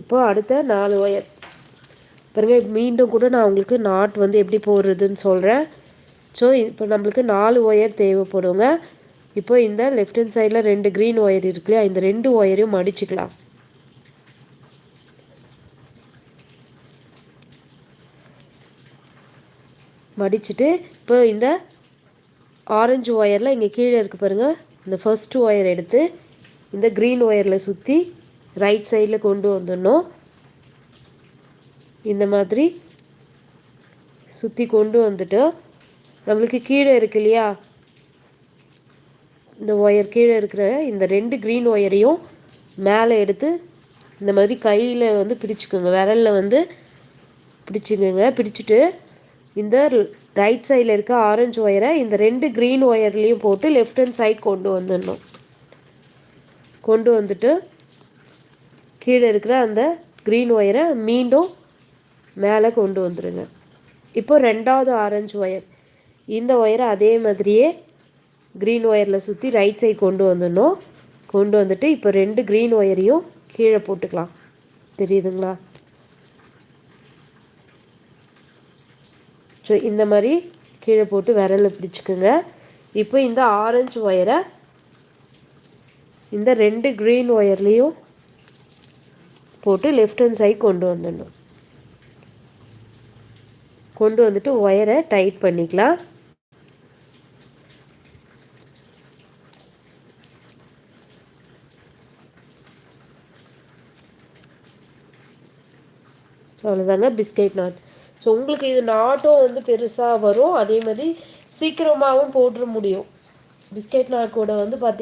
இப்போ அடுத்த 4 ஒயர் பாருங்க. மீண்டும் கூட நான் உங்களுக்கு நாட் வந்து எப்படி போடுறதுன்னு சொல்கிறேன். ஸோ இப்போ நம்மளுக்கு 4 ஒயர் தேவைப்படுங்க. இப்போ இந்த லெஃப்ட் ஹேண்ட் சைடில் 2 க்ரீன் ஒயர் இருக்கு இல்லையா, இந்த 2 ஒயரையும் மடிச்சுக்கலாம். மடிச்சுட்டு இப்போ இந்த ஆரஞ்சு ஒயரில் இங்கே கீழே இருக்குது பாருங்கள், இந்த ஃபர்ஸ்ட் ஒயர் எடுத்து இந்த க்ரீன் ஒயரில் சுற்றி ரைட் சைடில் கொண்டு வந்துடணும். இந்த மாதிரி சுற்றி கொண்டு வந்துட்டு நம்மளுக்கு கீழே இருக்கு இல்லையா, இந்த ஒயர் கீழே இருக்கிற இந்த 2 க்ரீன் ஒயரையும் மேலே எடுத்து இந்த மாதிரி கையில் வந்து பிடிச்சிக்கோங்க, விரலில் வந்து பிடிச்சிக்கோங்க. பிடிச்சிட்டு இந்த ரைட் சைடில் இருக்க ஆரஞ்சு ஒயரை இந்த 2 க்ரீன் ஒயர்லேயும் போட்டு லெஃப்ட் ஹேண்ட் சைட் கொண்டு வந்துடணும். கொண்டு வந்துட்டு கீழே இருக்கிற அந்த க்ரீன் ஒயரை மீண்டும் மேலே கொண்டு வந்துடுங்க. இப்போ 2வது ஆரஞ்சு ஒயர், இந்த ஒயரை அதே மாதிரியே க்ரீன் ஒயரில் சுற்றி ரைட் சைட் கொண்டு வந்துடணும். கொண்டு வந்துட்டு இப்போ 2 க்ரீன் ஒயரையும் கீழே போட்டுக்கலாம். தெரியுதுங்களா? ஸோ இந்த மாதிரி கீழே போட்டு விரலில் பிடிச்சிக்கோங்க. இப்போ இந்த ஆரஞ்சு ஒயரை இந்த 2 க்ரீன் ஒயர்லேயும் போட்டு லெஃப்ட் ஹேண்ட் சைட் கொண்டு வந்துடணும். கொண்டு வந்துட்டு ஒயரை டைட் பண்ணிக்கலாம். ஸோ அவ்வளோதாங்க பிஸ்கெட் நாட். ஸோ உங்களுக்கு இது நாட்டும் வந்து பெருசாக வரும், அதே மாதிரி சீக்கிரமாகவும் போட்டுற முடியும். பிஸ்கெட் நாட் கூட வந்து